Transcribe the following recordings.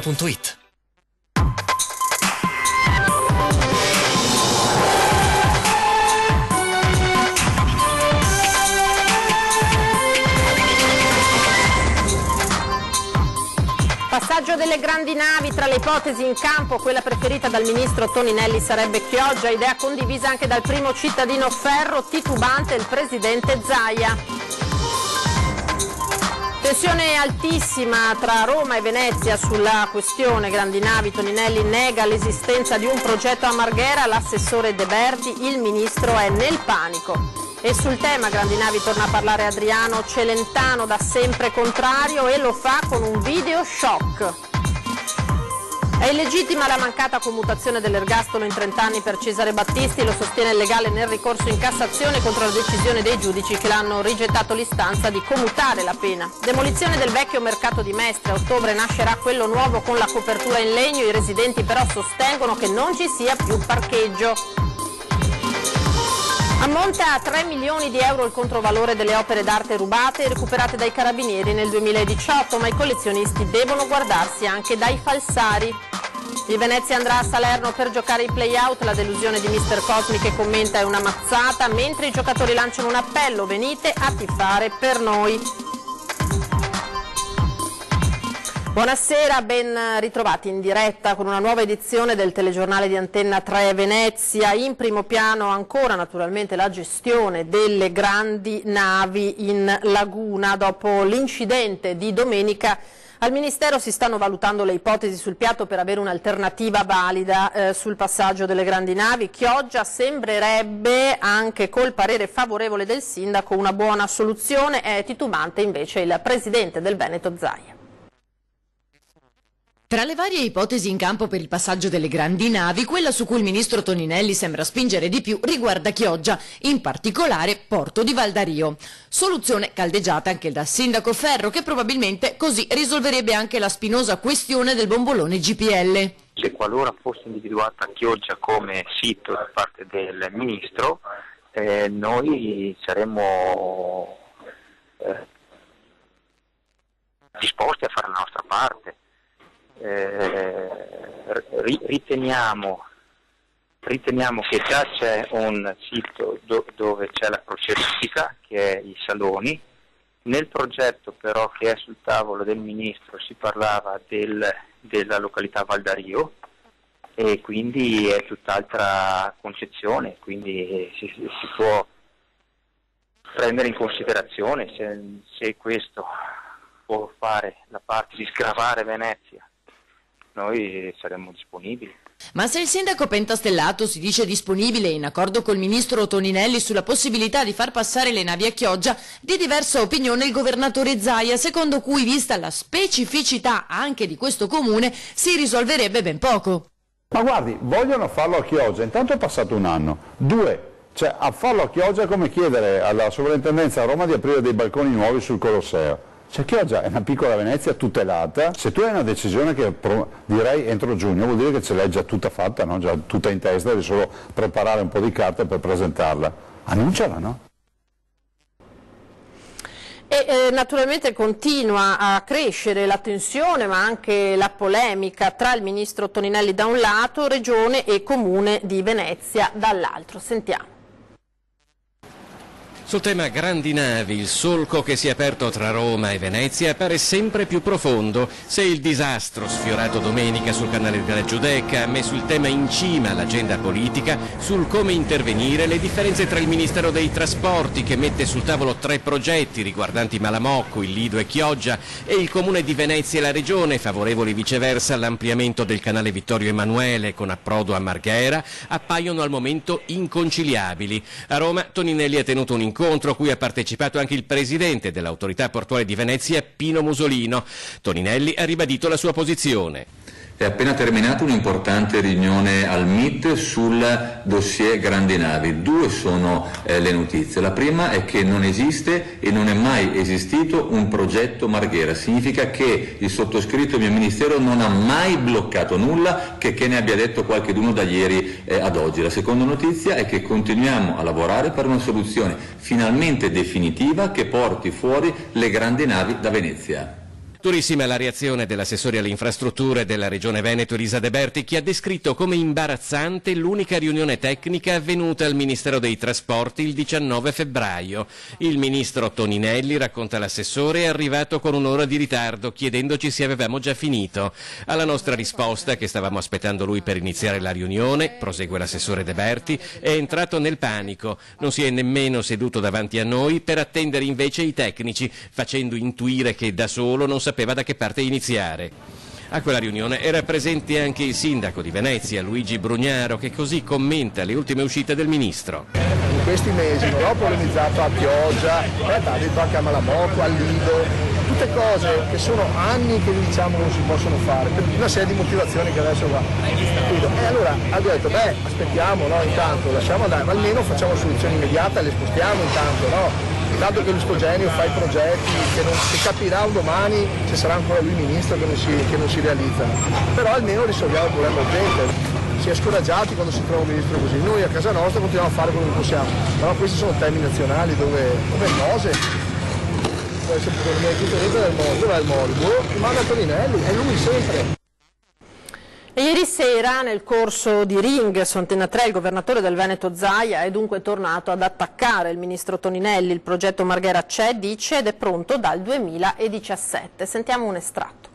.it. Passaggio delle grandi navi, tra le ipotesi in campo quella preferita dal ministro Toninelli sarebbe Chioggia, idea condivisa anche dal primo cittadino Ferro, titubante il presidente Zaia. Tensione altissima tra Roma e Venezia sulla questione grandi navi. Toninelli nega l'esistenza di un progetto a Marghera, l'assessore De Berti, il ministro è nel panico. E sul tema grandi navi torna a parlare Adriano Celentano, da sempre contrario, e lo fa con un video shock. È illegittima la mancata commutazione dell'ergastolo in 30 anni per Cesare Battisti, lo sostiene il legale nel ricorso in Cassazione contro la decisione dei giudici che l'hanno rigettato l'istanza di commutare la pena. Demolizione del vecchio mercato di Mestre, a ottobre nascerà quello nuovo con la copertura in legno, i residenti però sostengono che non ci sia più parcheggio. Ammonta a 3 milioni di euro il controvalore delle opere d'arte rubate e recuperate dai carabinieri nel 2018, ma i collezionisti devono guardarsi anche dai falsari. Il Venezia andrà a Salerno per giocare i play-out, la delusione di Mister Cosmi che commenta è una mazzata, mentre i giocatori lanciano un appello: venite a tifare per noi. Buonasera, ben ritrovati in diretta con una nuova edizione del telegiornale di Antenna 3 Venezia. In primo piano ancora naturalmente la gestione delle grandi navi in laguna. Dopo l'incidente di domenica al Ministero si stanno valutando le ipotesi sul piatto per avere un'alternativa valida sul passaggio delle grandi navi. Chioggia sembrerebbe, anche col parere favorevole del sindaco, una buona soluzione. È titubante invece il presidente del Veneto Zaia. Tra le varie ipotesi in campo per il passaggio delle grandi navi, quella su cui il ministro Toninelli sembra spingere di più riguarda Chioggia, in particolare Porto di Valdario. Soluzione caldeggiata anche dal sindaco Ferro, che probabilmente così risolverebbe anche la spinosa questione del bombolone GPL. Se qualora fosse individuata Chioggia come sito da parte del ministro, noi saremmo disposti a fare la nostra parte. Riteniamo che già c'è un sito dove c'è la crocieristica, che è i Saloni. Nel progetto però che è sul tavolo del ministro si parlava della località Valdario, e quindi è tutt'altra concezione, quindi si può prendere in considerazione se questo può fare la parte di sgravare Venezia. Noi saremmo disponibili. Ma se il sindaco pentastellato si dice disponibile in accordo col ministro Toninelli sulla possibilità di far passare le navi a Chioggia, di diversa opinione il governatore Zaia, secondo cui, vista la specificità anche di questo comune, si risolverebbe ben poco. Ma guardi, vogliono farlo a Chioggia, intanto è passato un anno. 2, cioè a farlo a Chioggia è come chiedere alla sovrintendenza a Roma di aprire dei balconi nuovi sul Colosseo. Cioè Chioggia è una piccola Venezia tutelata. Se tu hai una decisione che direi entro giugno, vuol dire che ce l'hai già tutta fatta, no? Già tutta in testa, devi solo preparare un po' di carte per presentarla. Annunciala, no? E naturalmente continua a crescere la tensione ma anche la polemica tra il ministro Toninelli da un lato, Regione e Comune di Venezia dall'altro. Sentiamo. Sul tema grandi navi, il solco che si è aperto tra Roma e Venezia pare sempre più profondo. Se il disastro sfiorato domenica sul canale della Giudecca ha messo il tema in cima all'agenda politica, sul come intervenire le differenze tra il Ministero dei Trasporti, che mette sul tavolo 3 progetti riguardanti Malamocco, il Lido e Chioggia, e il Comune di Venezia e la Regione, favorevoli viceversa all'ampliamento del canale Vittorio Emanuele con approdo a Marghera, appaiono al momento inconciliabili. A Roma Toninelli ha tenuto un incontro a cui ha partecipato anche il presidente dell'autorità portuale di Venezia, Pino Musolino. Toninelli ha ribadito la sua posizione. È appena terminata un'importante riunione al MIT sul dossier grandi navi. 2 sono le notizie. La prima è che non esiste e non è mai esistito un progetto Marghera. Significa che il sottoscritto e il mio ministero non ha mai bloccato nulla, che ne abbia detto qualcheduno da ieri ad oggi. La seconda notizia è che continuiamo a lavorare per una soluzione finalmente definitiva che porti fuori le grandi navi da Venezia. Durissima la reazione dell'assessore alle infrastrutture della Regione Veneto Elisa De Berti, che ha descritto come imbarazzante l'unica riunione tecnica avvenuta al Ministero dei Trasporti il 19 febbraio. Il ministro Toninelli, racconta l'assessore, è arrivato con un'ora di ritardo chiedendoci se avevamo già finito. Alla nostra risposta, che stavamo aspettando lui per iniziare la riunione, prosegue l'assessore De Berti, è entrato nel panico. Non si è nemmeno seduto davanti a noi per attendere invece i tecnici, facendo intuire che da solo non sapeva da che parte iniziare. A quella riunione era presente anche il sindaco di Venezia, Luigi Brugnaro, che così commenta le ultime uscite del ministro. In questi mesi non ho polemizzato a Chioggia, ha detto anche a Malamocco, al Lido, tutte cose che sono anni che diciamo non si possono fare, per una serie di motivazioni che adesso va. E allora ha detto, aspettiamo, no, intanto lasciamo andare, ma almeno facciamo soluzioni immediate e le spostiamo intanto, no? Tanto che l'Istogenio fa i progetti che capirà un domani se sarà ancora lui ministro che non si realizzano, però almeno risolviamo il problema urgente. Si è scoraggiati quando si trova un ministro così, noi a casa nostra continuiamo a fare quello che possiamo, però questi sono temi nazionali dove il Mose può essere del Mose, dov'è il Mose? Manda Toninelli, è lui sempre. E ieri sera, nel corso di Ring su Antena 3, il governatore del Veneto Zaia è dunque tornato ad attaccare il ministro Toninelli. Il progetto Marghera c'è, dice, ed è pronto dal 2017. Sentiamo un estratto.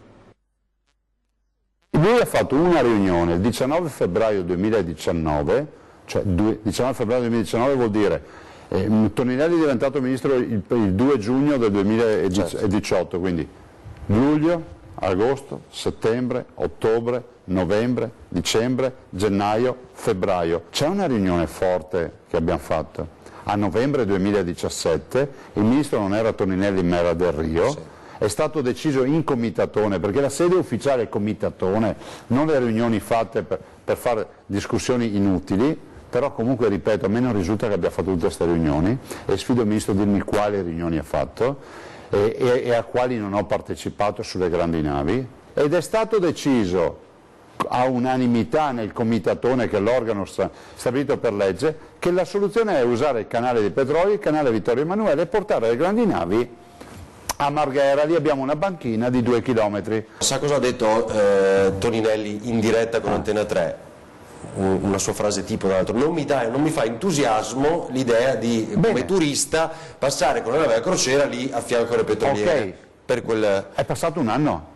Lui ha fatto una riunione il 19 febbraio 2019, cioè 19 febbraio 2019 vuol dire Toninelli è diventato ministro il 2 giugno del 2018, quindi luglio, agosto, settembre, ottobre, novembre, dicembre, gennaio, febbraio. C'è una riunione forte che abbiamo fatto. A novembre 2017 il ministro non era Toninelli ma era Del Rio. Sì. È stato deciso in comitatone, perché la sede ufficiale è comitatone, non le riunioni fatte per fare discussioni inutili, però comunque ripeto, a me non risulta che abbia fatto tutte queste riunioni e sfido il ministro a dirmi quali riunioni ha fatto e a quali non ho partecipato sulle grandi navi, ed è stato deciso a unanimità nel comitatone, che è l'organo stabilito per legge, che la soluzione è usare il canale di petrolio, il canale Vittorio Emanuele e portare le grandi navi a Marghera. Lì abbiamo una banchina di 2 chilometri. Sa cosa ha detto Toninelli in diretta con Antena 3? Una sua frase tipo, tra l'altro, non mi fa entusiasmo l'idea di, come turista, passare con la nave a crociera lì a fianco alle petroliere. Okay. È passato un anno.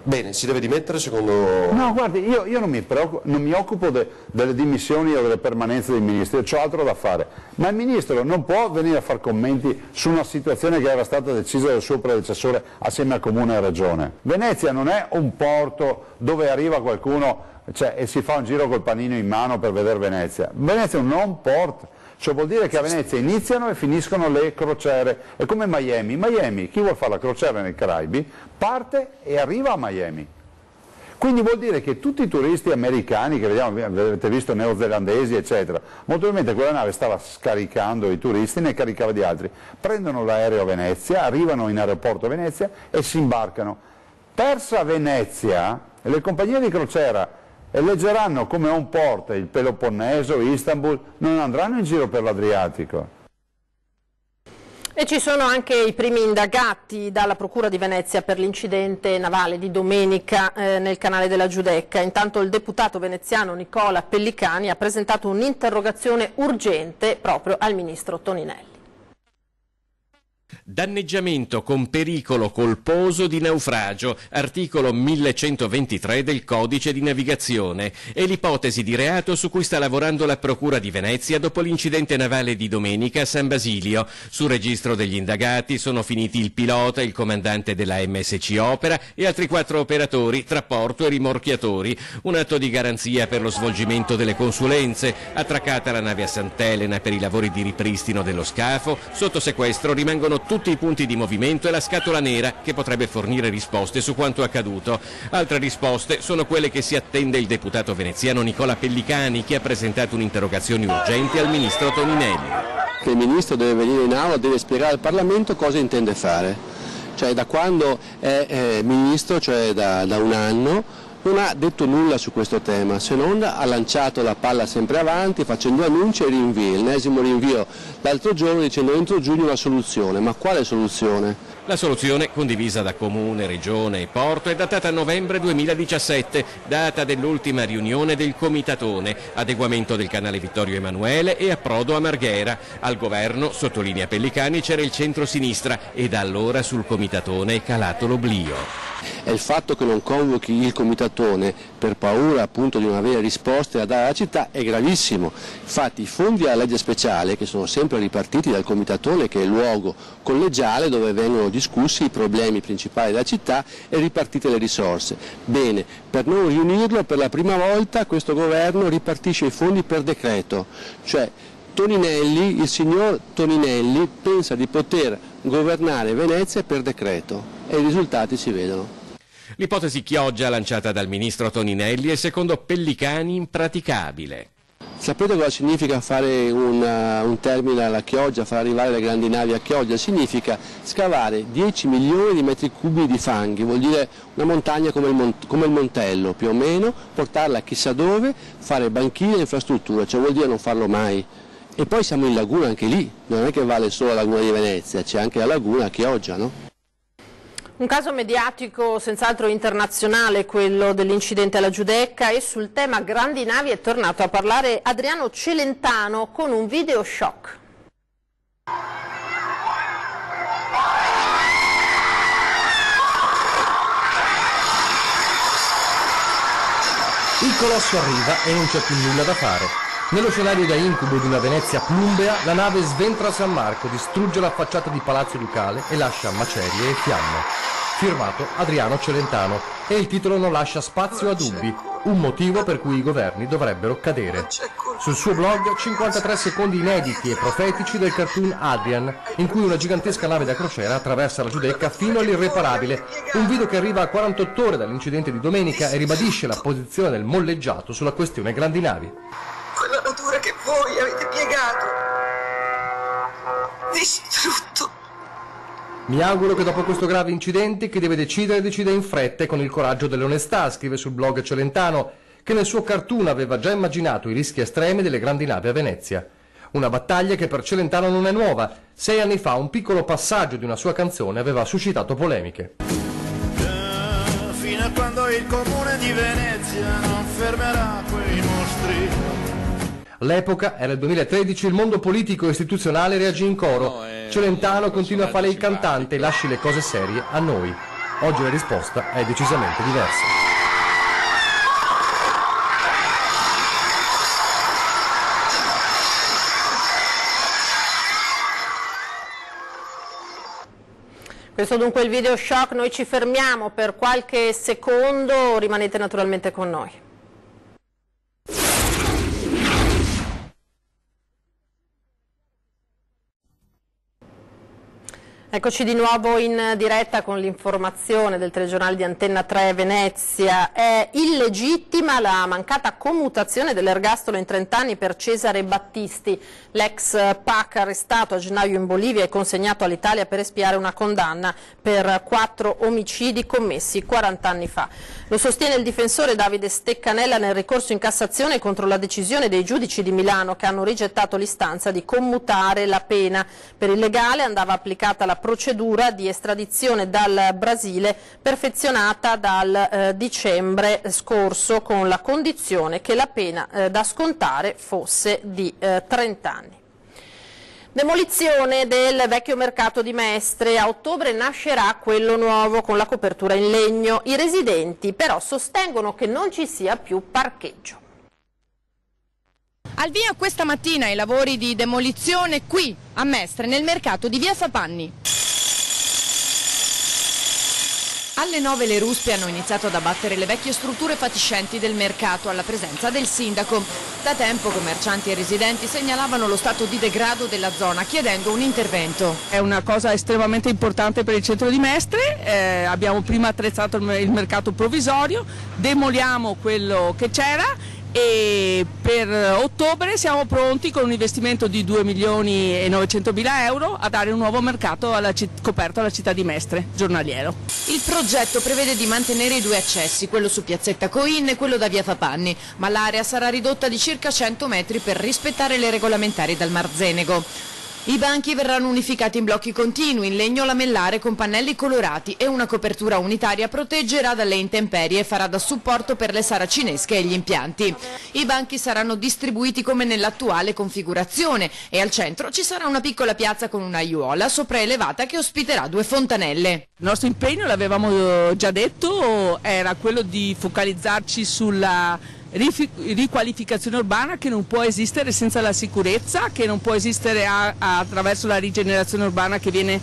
Bene, si deve dimettere secondo... No, guardi, io non mi occupo delle dimissioni o delle permanenze dei ministri, ho altro da fare, ma il ministro non può venire a fare commenti su una situazione che era stata decisa dal suo predecessore assieme a Comune e Regione. Venezia non è un porto dove arriva qualcuno e si fa un giro col panino in mano per vedere Venezia. Venezia è un non port. Cioè vuol dire che a Venezia iniziano e finiscono le crociere, è come Miami. Miami, chi vuol fare la crociera nei Caraibi parte e arriva a Miami. Quindi vuol dire che tutti i turisti americani che vediamo, avete visto neozelandesi eccetera, molto probabilmente quella nave stava scaricando i turisti, ne caricava di altri, prendono l'aereo a Venezia, arrivano in aeroporto a Venezia e si imbarcano. Persa Venezia, le compagnie di crociera eleggeranno come un porto il Peloponneso, Istanbul, non andranno in giro per l'Adriatico. E ci sono anche i primi indagati dalla Procura di Venezia per l'incidente navale di domenica nel canale della Giudecca. Intanto il deputato veneziano Nicola Pellicani ha presentato un'interrogazione urgente proprio al ministro Toninelli. Danneggiamento con pericolo colposo di naufragio, articolo 1123 del Codice di Navigazione, è l'ipotesi di reato su cui sta lavorando la Procura di Venezia dopo l'incidente navale di domenica a San Basilio. Sul registro degli indagati sono finiti il pilota, il comandante della MSC Opera e altri 4 operatori tra porto e rimorchiatori. Un atto di garanzia per lo svolgimento delle consulenze. Attraccata la nave a Sant'Elena per i lavori di ripristino dello scafo, sotto sequestro rimangono tutti i punti di movimento e la scatola nera che potrebbe fornire risposte su quanto accaduto. Altre risposte sono quelle che si attende il deputato veneziano Nicola Pellicani, che ha presentato un'interrogazione urgente al ministro Toninelli. Che il ministro deve venire in aula, deve spiegare al Parlamento cosa intende fare. Cioè da quando è ministro, cioè da un anno, non ha detto nulla su questo tema, se non ha lanciato la palla sempre avanti facendo annunci e rinvii. L'ennesimo rinvio l'altro giorno dicendo entro giugno una soluzione, ma quale soluzione? La soluzione, condivisa da Comune, Regione e Porto, è datata a novembre 2017, data dell'ultima riunione del Comitatone, adeguamento del canale Vittorio Emanuele e approdo a Marghera. Al governo, sottolinea Pellicani, c'era il centro-sinistra e da allora sul Comitatone è calato l'oblio. È il fatto che non convochi il Comitatone per paura appunto di non avere risposte da dare alla città è gravissimo. Infatti i fondi alla legge speciale, che sono sempre ripartiti dal Comitatone, che è il luogo collegiale dove vengono discussi i problemi principali della città e ripartite le risorse. Bene, per non riunirlo, per la prima volta questo governo ripartisce i fondi per decreto, cioè Toninelli, il signor Toninelli pensa di poter governare Venezia per decreto e i risultati si vedono. L'ipotesi Chioggia lanciata dal ministro Toninelli è secondo Pellicani impraticabile. Sapete cosa significa fare un terminal a Chioggia, far arrivare le grandi navi a Chioggia? Significa scavare 10 milioni di metri cubi di fanghi, vuol dire una montagna come il Montello più o meno, portarla chissà dove, fare banchine e infrastrutture, cioè vuol dire non farlo mai. E poi siamo in laguna anche lì, non è che vale solo la laguna di Venezia, c'è anche la laguna a Chioggia, no? Un caso mediatico senz'altro internazionale, quello dell'incidente alla Giudecca, e sul tema grandi navi è tornato a parlare Adriano Celentano con un video shock. Il colosso arriva e non c'è più nulla da fare. Nello scenario da incubo di una Venezia plumbea, la nave sventra San Marco, distrugge la facciata di Palazzo Ducale e lascia macerie e fiamme. Firmato Adriano Celentano, e il titolo non lascia spazio a dubbi, un motivo per cui i governi dovrebbero cadere. Sul suo blog 53 secondi inediti e profetici del cartoon Adrian, in cui una gigantesca nave da crociera attraversa la Giudecca fino all'irreparabile, un video che arriva a 48 ore dall'incidente di domenica e ribadisce la posizione del molleggiato sulla questione grandi navi. Quella natura che voi avete piegato distrutto. Mi auguro che dopo questo grave incidente chi deve decidere decida in fretta e con il coraggio dell'onestà, scrive sul blog Celentano, che nel suo cartoon aveva già immaginato i rischi estremi delle grandi navi a Venezia. Una battaglia che per Celentano non è nuova. 6 anni fa un piccolo passaggio di una sua canzone aveva suscitato polemiche. Fino a quando il comune di Venezia non fermerà quei mostri. L'epoca era il 2013, il mondo politico e istituzionale reagì in coro. Celentano continua a fare il cantante e lasci le cose serie a noi. Oggi la risposta è decisamente diversa. Questo dunque è il video shock, noi ci fermiamo per qualche secondo, rimanete naturalmente con noi. Eccoci di nuovo in diretta con l'informazione del telegiornale di Antenna 3 Venezia. È illegittima la mancata commutazione dell'ergastolo in 30 anni per Cesare Battisti, l'ex PAC arrestato a gennaio in Bolivia e consegnato all'Italia per espiare una condanna per 4 omicidi commessi 40 anni fa. Lo sostiene il difensore Davide Steccanella nel ricorso in Cassazione contro la decisione dei giudici di Milano che hanno rigettato l'istanza di commutare la pena. Per il legale andava applicata la procedura di estradizione dal Brasile perfezionata dal dicembre scorso con la condizione che la pena da scontare fosse di 30 anni. Demolizione del vecchio mercato di Mestre, a ottobre nascerà quello nuovo con la copertura in legno. I residenti però sostengono che non ci sia più parcheggio. Al via questa mattina i lavori di demolizione qui a Mestre nel mercato di via Fapanni. Alle 9 le ruspe hanno iniziato ad abbattere le vecchie strutture fatiscenti del mercato alla presenza del sindaco. Da tempo commercianti e residenti segnalavano lo stato di degrado della zona chiedendo un intervento. È una cosa estremamente importante per il centro di Mestre, abbiamo prima attrezzato il mercato provvisorio, demoliamo quello che c'era e per ottobre siamo pronti con un investimento di 2.900.000 euro a dare un nuovo mercato coperto alla città di Mestre, giornaliero. Il progetto prevede di mantenere i 2 accessi, quello su piazzetta Coin e quello da via Fapanni, ma l'area sarà ridotta di circa 100 metri per rispettare le regolamentari dal Marzenego. I banchi verranno unificati in blocchi continui, in legno lamellare con pannelli colorati e una copertura unitaria proteggerà dalle intemperie e farà da supporto per le saracinesche e gli impianti. I banchi saranno distribuiti come nell'attuale configurazione e al centro ci sarà una piccola piazza con una aiuola sopraelevata che ospiterà 2 fontanelle. Il nostro impegno, l'avevamo già detto, era quello di focalizzarci sulla riqualificazione urbana, che non può esistere senza la sicurezza, che non può esistere attraverso la rigenerazione urbana che viene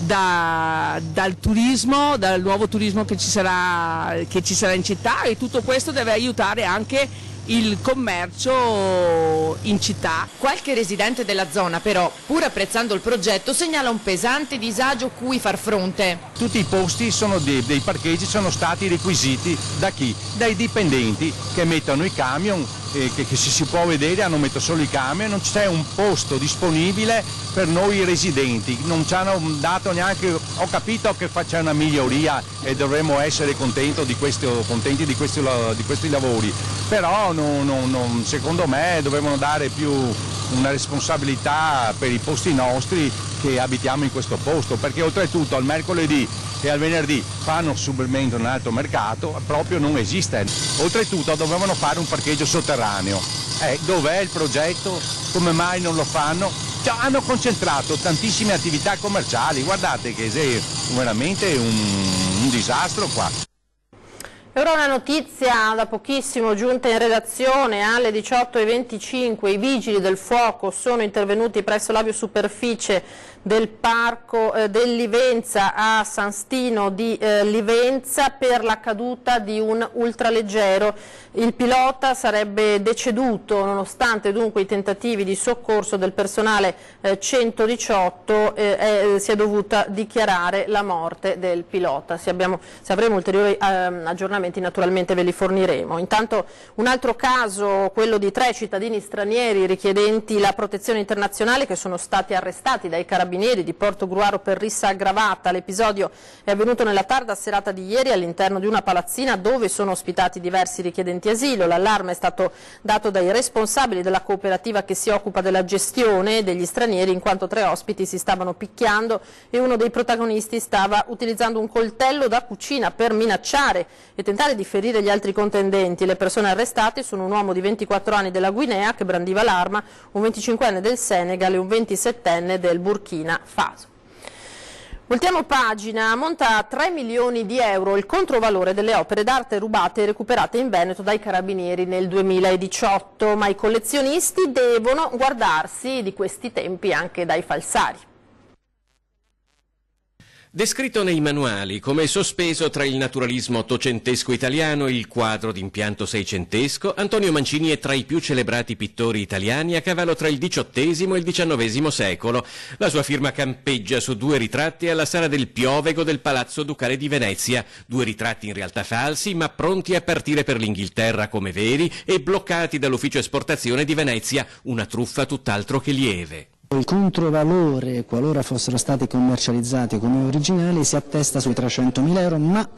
dal turismo, dal nuovo turismo che ci sarà in città, e tutto questo deve aiutare anche il commercio in città. Qualche residente della zona però, pur apprezzando il progetto, segnala un pesante disagio cui far fronte. Tutti i posti dei parcheggi sono stati requisiti da chi? Dai dipendenti che mettono i camion, che si può vedere, hanno messo solo i camion, non c'è un posto disponibile per noi residenti, non ci hanno dato neanche, ho capito che c'è una miglioria e dovremmo essere contenti di questi lavori, però secondo me dovevano dare più una responsabilità per i posti nostri che abitiamo in questo posto, perché oltretutto al mercoledì e al venerdì fanno subito un altro mercato, proprio non esiste. Oltretutto dovevano fare un parcheggio sotterraneo. Dov'è il progetto? Come mai non lo fanno? Hanno concentrato tantissime attività commerciali, guardate che è veramente un disastro qua. Ora una notizia da pochissimo giunta in redazione alle 18:25. I vigili del fuoco sono intervenuti presso l'aviosuperficie del parco del Livenza a San Stino di Livenza per la caduta di un ultraleggero. Il pilota sarebbe deceduto nonostante dunque i tentativi di soccorso del personale 118 si è dovuta dichiarare la morte del pilota. Se avremo ulteriori aggiornamenti naturalmente ve li forniremo. Intanto un altro caso, quello di 3 cittadini stranieri richiedenti la protezione internazionale che sono stati arrestati dai carabinieri di Portogruaro per rissa aggravata. L'episodio è avvenuto nella tarda serata di ieri all'interno di una palazzina dove sono ospitati diversi richiedenti asilo. L'allarme è stato dato dai responsabili della cooperativa che si occupa della gestione degli stranieri, in quanto 3 ospiti si stavano picchiando e uno dei protagonisti stava utilizzando un coltello da cucina per minacciare e tentare di ferire gli altri contendenti. Le persone arrestate sono un uomo di 24 anni della Guinea che brandiva l'arma, un 25enne del Senegal e un 27enne del Burkina Faso. Voltiamo pagina. Ammonta a 3 milioni di euro il controvalore delle opere d'arte rubate e recuperate in Veneto dai carabinieri nel 2018, ma i collezionisti devono guardarsi di questi tempi anche dai falsari. Descritto nei manuali come sospeso tra il naturalismo ottocentesco italiano e il quadro d'impianto seicentesco, Antonio Mancini è tra i più celebrati pittori italiani a cavallo tra il XVIII e il XIX secolo. La sua firma campeggia su 2 ritratti alla sala del Piovego del Palazzo Ducale di Venezia, 2 ritratti in realtà falsi ma pronti a partire per l'Inghilterra come veri e bloccati dall'ufficio esportazione di Venezia, una truffa tutt'altro che lieve. Il controvalore, qualora fossero stati commercializzati come originali, si attesta sui 300.000 euro, ma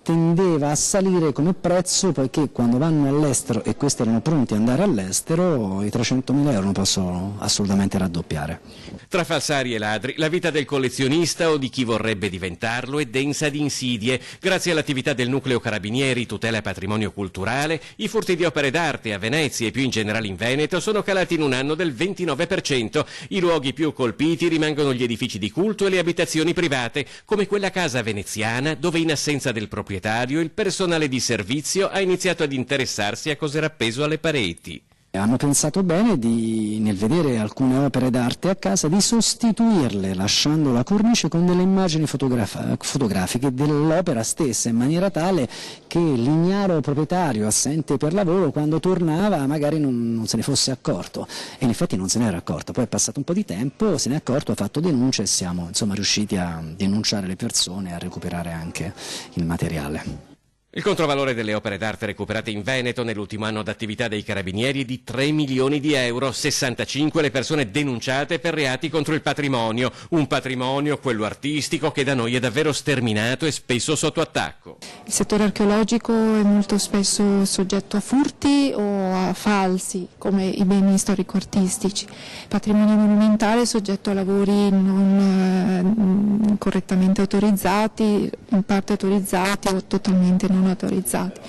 tendeva a salire come prezzo poiché quando vanno all'estero, e questi erano pronti ad andare all'estero, i 300.000 euro non possono assolutamente raddoppiare. Tra falsari e ladri, la vita del collezionista o di chi vorrebbe diventarlo è densa di insidie. Grazie all'attività del nucleo Carabinieri Tutela Patrimonio Culturale, i furti di opere d'arte a Venezia e più in generale in Veneto sono calati in un anno del 29%. I luoghi più colpiti rimangono gli edifici di culto e le abitazioni private, come quella casa veneziana dove in assenza del proprietario il personale di servizio ha iniziato ad interessarsi a cos'era appeso alle pareti. Hanno pensato bene nel vedere alcune opere d'arte a casa di sostituirle lasciando la cornice con delle immagini fotografiche dell'opera stessa, in maniera tale che l'ignaro proprietario assente per lavoro quando tornava magari non se ne fosse accorto, e in effetti non se ne era accorto. Poi è passato un po' di tempo, se ne è accorto, ha fatto denuncia e siamo riusciti a denunciare le persone e a recuperare anche il materiale. Il controvalore delle opere d'arte recuperate in Veneto nell'ultimo anno d'attività dei Carabinieri è di 3 milioni di euro, 65 le persone denunciate per reati contro il patrimonio, un patrimonio, quello artistico, che da noi è davvero sterminato e spesso sotto attacco. Il settore archeologico è molto spesso soggetto a furti o a falsi, come i beni storico-artistici. Il patrimonio monumentale è soggetto a lavori non correttamente autorizzati, in parte autorizzati o totalmente non autorizzati.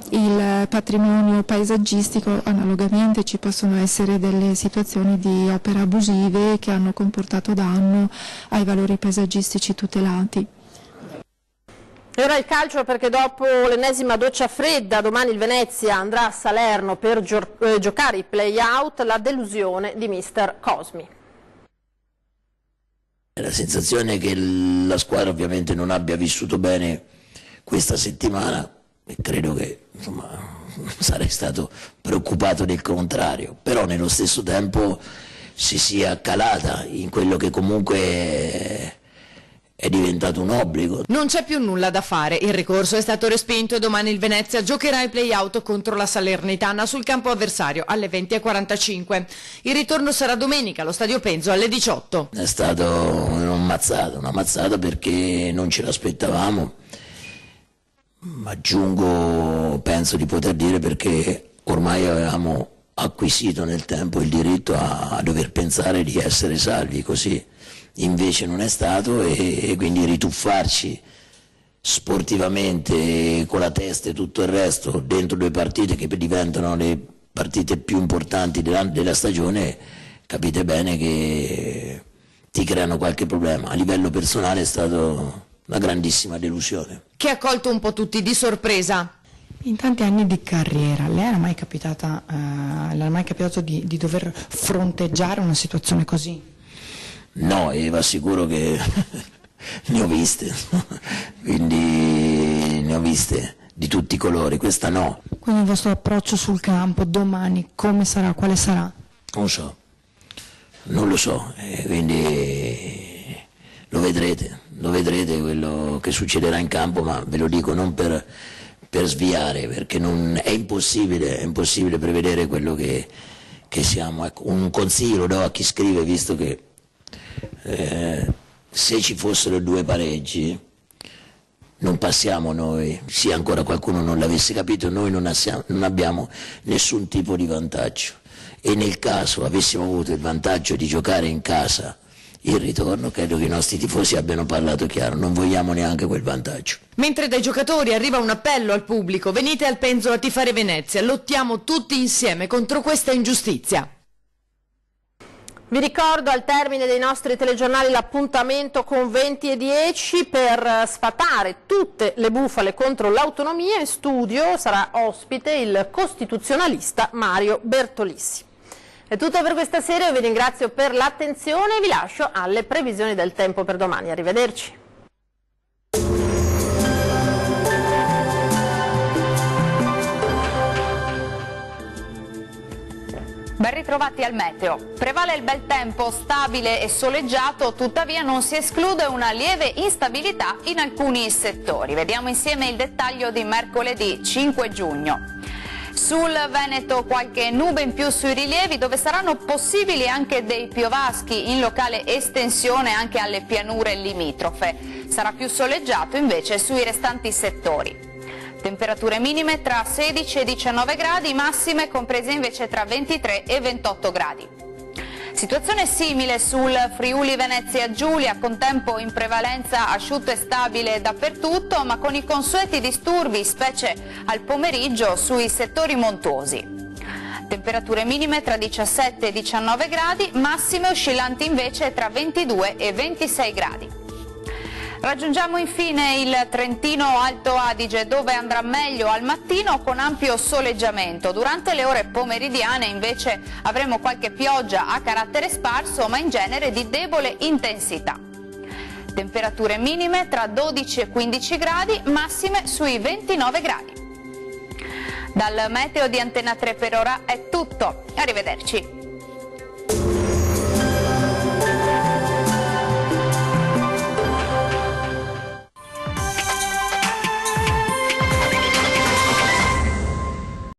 Il patrimonio paesaggistico, analogamente, ci possono essere delle situazioni di opere abusive che hanno comportato danno ai valori paesaggistici tutelati. E ora il calcio, perché dopo l'ennesima doccia fredda domani il Venezia andrà a Salerno per giocare i play-out, la delusione di mister Cosmi. La sensazione è che la squadra ovviamente non abbia vissuto bene questa settimana e credo che insomma, sarei stato preoccupato del contrario, però nello stesso tempo si sia calata in quello che comunque è diventato un obbligo. Non c'è più nulla da fare, il ricorso è stato respinto e domani il Venezia giocherà i play-out contro la Salernitana sul campo avversario alle 20:45. Il ritorno sarà domenica allo Stadio Penzo alle 18. È stato una mazzata perché non ce l'aspettavamo, ma aggiungo, penso di poter dire, perché ormai avevamo acquisito nel tempo il diritto a dover pensare di essere salvi, così invece non è stato, e quindi rituffarci sportivamente con la testa e tutto il resto dentro due partite che diventano le partite più importanti della stagione, capite bene che ti creano qualche problema. A livello personale è stato una grandissima delusione. Che ha colto un po' tutti di sorpresa. In tanti anni di carriera, le era mai capitato di dover fronteggiare una situazione così? No, e vi assicuro che ne ho viste, quindi ne ho viste di tutti i colori, questa no. Quindi il vostro approccio sul campo domani come sarà, quale sarà? Non lo so, quindi lo vedrete quello che succederà in campo, ma ve lo dico non per sviare, perché è impossibile prevedere quello che siamo. Ecco, un consiglio lo do a chi scrive, visto che se ci fossero due pareggi non passiamo noi, se ancora qualcuno non l'avesse capito, noi non abbiamo nessun tipo di vantaggio, e nel caso avessimo avuto il vantaggio di giocare in casa il ritorno, credo che i nostri tifosi abbiano parlato chiaro, non vogliamo neanche quel vantaggio. Mentre dai giocatori arriva un appello al pubblico: venite al Penzo a tifare Venezia, lottiamo tutti insieme contro questa ingiustizia. Vi ricordo al termine dei nostri telegiornali l'appuntamento con 20:10 per sfatare tutte le bufale contro l'autonomia. In studio sarà ospite il costituzionalista Mario Bertolissi. È tutto per questa sera, io vi ringrazio per l'attenzione e vi lascio alle previsioni del tempo per domani. Arrivederci. Ben ritrovati al meteo. Prevale il bel tempo stabile e soleggiato, tuttavia non si esclude una lieve instabilità in alcuni settori. Vediamo insieme il dettaglio di mercoledì 5 giugno. Sul Veneto qualche nube in più sui rilievi, dove saranno possibili anche dei piovaschi in locale estensione anche alle pianure limitrofe. Sarà più soleggiato invece sui restanti settori. Temperature minime tra 16 e 19 gradi, massime comprese invece tra 23 e 28 gradi. Situazione simile sul Friuli Venezia Giulia, con tempo in prevalenza asciutto e stabile dappertutto, ma con i consueti disturbi, specie al pomeriggio, sui settori montuosi. Temperature minime tra 17 e 19 gradi, massime oscillanti invece tra 22 e 26 gradi. Raggiungiamo infine il Trentino Alto Adige, dove andrà meglio al mattino con ampio soleggiamento. Durante le ore pomeridiane invece avremo qualche pioggia a carattere sparso, ma in genere di debole intensità. Temperature minime tra 12 e 15 gradi, massime sui 29 gradi. Dal meteo di Antena 3 per ora è tutto. Arrivederci.